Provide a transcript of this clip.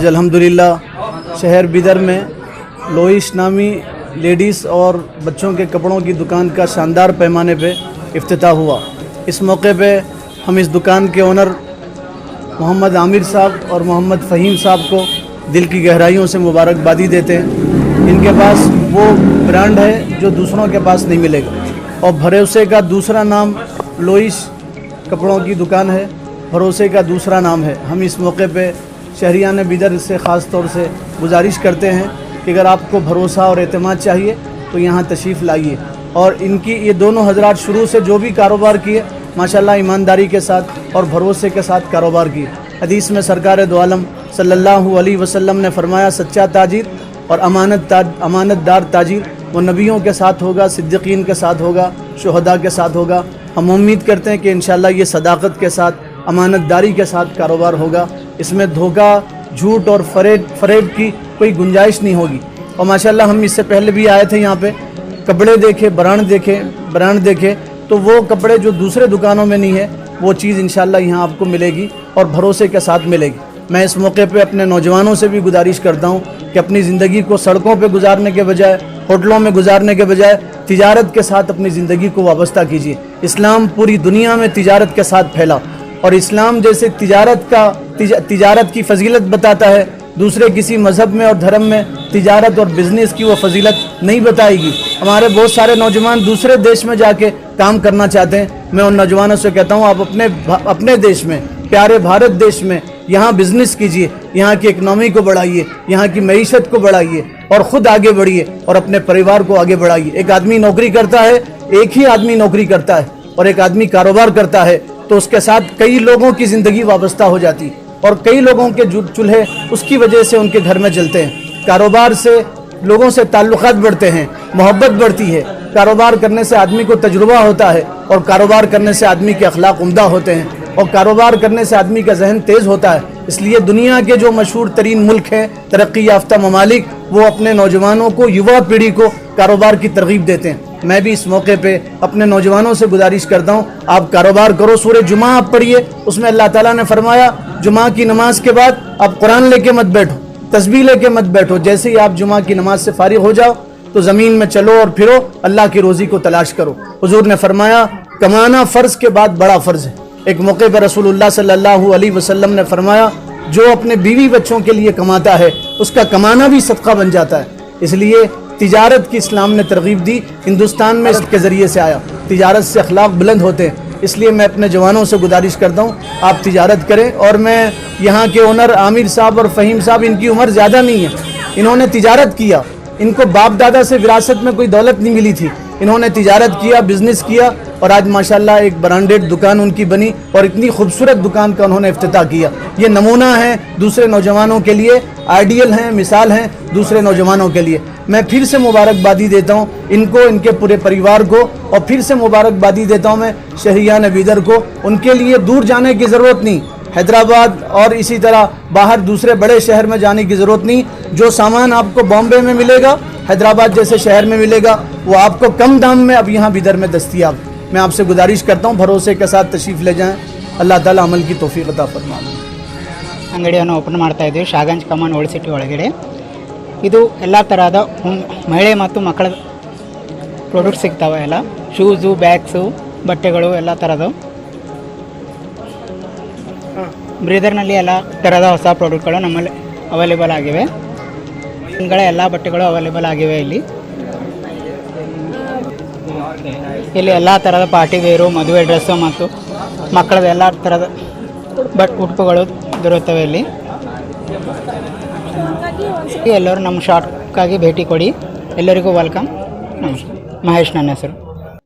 आज अल्हम्दुलिल्लाह शहर बिदर में लोइश नामी लेडीज़ और बच्चों के कपड़ों की दुकान का शानदार पैमाने पे इफ्तिताह हुआ। इस मौके पे हम इस दुकान के ओनर मोहम्मद आमिर साहब और मोहम्मद फ़हीम साहब को दिल की गहराइयों से मुबारकबादी देते हैं। इनके पास वो ब्रांड है जो दूसरों के पास नहीं मिलेगा और भरोसे का दूसरा नाम लोइश कपड़ों की दुकान है, भरोसे का दूसरा नाम है। हम इस मौके पे शहरियान बिदर से ख़ास तौर से गुजारिश करते हैं कि अगर आपको भरोसा और एतमाद चाहिए तो यहाँ तशरीफ़ लाइए। और इनकी ये दोनों हज़रात शुरू से जो भी कारोबार किए माशाल्लाह ईमानदारी के साथ और भरोसे के साथ कारोबार किए। हदीस में सरकार दो आलम सल्लल्लाहु अलैहि वसल्लम ने फरमाया, सच्चा ताजिर और अमानतदार ताजिर वो नबियों के साथ होगा, सिद्दीकीन के साथ होगा, शुहदा के साथ होगा। हम उम्मीद करते हैं कि इंशाल्लाह ये सदाकत के साथ, अमानतदारी के साथ कारोबार होगा। इसमें धोखा, झूठ और फरेब की कोई गुंजाइश नहीं होगी। और माशाल्लाह हम इससे पहले भी आए थे यहाँ पे, कपड़े देखे, ब्रांड देखे तो वो कपड़े जो दूसरे दुकानों में नहीं है वो चीज़ इंशाल्लाह यहाँ आपको मिलेगी और भरोसे के साथ मिलेगी। मैं इस मौके पे अपने नौजवानों से भी गुजारिश करता हूँ कि अपनी ज़िंदगी को सड़कों पे गुजारने के बजाय, होटलों में गुजारने के बजाय तिजारत के साथ अपनी ज़िंदगी को वाबस्ता कीजिए। इस्लाम पूरी दुनिया में तिजारत के साथ फैला और इस्लाम जैसे तिजारत की फजीलत बताता है, दूसरे किसी मज़हब में और धर्म में तिजारत और बिज़नेस की वो फजीलत नहीं बताएगी। हमारे बहुत सारे नौजवान दूसरे देश में जाके काम करना चाहते हैं। मैं उन नौजवानों से कहता हूँ आप अपने देश में, प्यारे भारत देश में यहाँ बिज़नेस कीजिए, यहाँ की इकनॉमी को बढ़ाइए, यहाँ की मईशत को बढ़ाइए और ख़ुद आगे बढ़िए और अपने परिवार को आगे बढ़ाइए। एक आदमी नौकरी करता है, एक ही आदमी नौकरी करता है और एक आदमी कारोबार करता है तो उसके साथ कई लोगों की ज़िंदगी वाबस्ता हो जाती है और कई लोगों के चूल्हे उसकी वजह से उनके घर में जलते हैं। कारोबार से लोगों से ताल्लुकात बढ़ते हैं, मोहब्बत बढ़ती है। कारोबार करने से आदमी को तजुर्बा होता है और कारोबार करने से आदमी के अखलाक उम्दा होते हैं और कारोबार करने से आदमी का जहन तेज़ होता है। इसलिए दुनिया के जो मशहूर तरीन मुल्क हैं, तरक्की याफ्ता ममालिक, वो अपने नौजवानों को, युवा पीढ़ी को कारोबार की तरगीब देते हैं। मैं भी इस मौके पे अपने नौजवानों से गुजारिश करता हूँ आप कारोबार करो। सूरह जुमा आप पढ़िए, उसमें अल्लाह ताला ने फरमाया जुमा की नमाज के बाद आप कुरान लेके मत बैठो, तस्बीह लेके मत बैठो। जैसे ही आप जुमा की नमाज से फारिग हो जाओ तो ज़मीन में चलो और फिरो, अल्लाह की रोज़ी को तलाश करो। हुजूर ने फरमाया कमाना फ़र्ज़ के बाद बड़ा फ़र्ज़ है। एक मौके पर रसूलुल्लाह सल्लल्लाहु अलैहि वसल्लम ने फरमाया जो अपने बीवी बच्चों के लिए कमाता है उसका कमाना भी सदका बन जाता है। इसलिए तिजारत की इस्लाम ने तरगीब दी। हिंदुस्तान में इसके ज़रिए से आया, तिजारत से अखलाक बुलंद होते हैं। इसलिए मैं अपने जवानों से गुजारिश करता हूँ आप तिजारत करें। और मैं यहाँ के ओनर आमिर साहब और फ़हीम साहब, इनकी उम्र ज़्यादा नहीं है, इन्होंने तिजारत किया, इनको बाप दादा से विरासत में कोई दौलत नहीं मिली थी, इन्होंने तिजारत किया, बिज़नेस किया और आज माशाल्लाह एक ब्रांडेड दुकान उनकी बनी और इतनी खूबसूरत दुकान का उन्होंने इफ्तिताह किया। ये नमूना है दूसरे नौजवानों के लिए, आइडियल हैं, मिसाल हैं दूसरे नौजवानों के लिए। मैं फिर से मुबारकबादी देता हूँ इनको, इनके पूरे परिवार को, और फिर से मुबारकबादी देता हूँ मैं शहरियान बिदर को। उनके लिए दूर जाने की ज़रूरत नहीं, हैदराबाद और इसी तरह बाहर दूसरे बड़े शहर में जाने की ज़रूरत नहीं। जो सामान आपको बॉम्बे में मिलेगा, हैदराबाद जैसे शहर में मिलेगा, वो आपको कम दाम में अब यहाँ बिदर में दस्तियाब। मैं आपसे गुजारिश करता हूँ भरोसे के साथ तशरीफ़ ले जाएँ। अल्लाह ताला अमल की तौफीक अता फरमाए। ಅಂಗಡಿಯನ್ನು ಓಪನ್ ಮಾಡ್ತಾ ಇದ್ದೀವಿ ಶಾಗಂಜ್ ಕಮಾನ್ ಓಲ್ಡ್ ಸಿಟಿ ಒಳಗಡೆ. ಇದು ಎಲ್ಲ ತರಹದ ಮಹಿಳೆ ಮತ್ತು ಮಕ್ಕಳ ಪ್ರಾಡಕ್ಟ್ ಸಿಗ್ತವೆ, ಎಲ್ಲ ಶೂಸು, ಬ್ಯಾಗ್ಸು, ಬಟ್ಟೆಗಳು ಎಲ್ಲ ಥರದ್ದು. ಬ್ರೀದರ್ನಲ್ಲಿ ಎಲ್ಲ ಥರದ ಹೊಸ ಪ್ರಾಡಕ್ಟ್ಗಳು ನಮ್ಮಲ್ಲಿ ಅವೈಲೇಬಲ್ ಆಗಿವೆ. ಹಿಂಗಳ ಎಲ್ಲ ಬಟ್ಟೆಗಳು ಅವೈಲೇಬಲ್ ಆಗಿವೆ. ಇಲ್ಲಿ ಎಲ್ಲ ಥರದ ಪಾರ್ಟಿ ವೇರು, ಮದುವೆ ಡ್ರೆಸ್ಸು ಮತ್ತು ಮಕ್ಕಳದ ಎಲ್ಲ ಥರದ ಉಡುಪುಗಳು ದೊರೆಯುತ್ತವೆ ಇಲ್ಲಿ. ಎಲ್ಲರೂ ನಮ್ಮ ಶಾಪ್ಗಾಗಿ ಭೇಟಿ ಕೊಡಿ. ಎಲ್ಲರಿಗೂ ವೆಲ್ಕಮ್. ನಮಸ್ಕಾರ. ಮಹೇಶ್ ನನ್ನ ಹೆಸರು.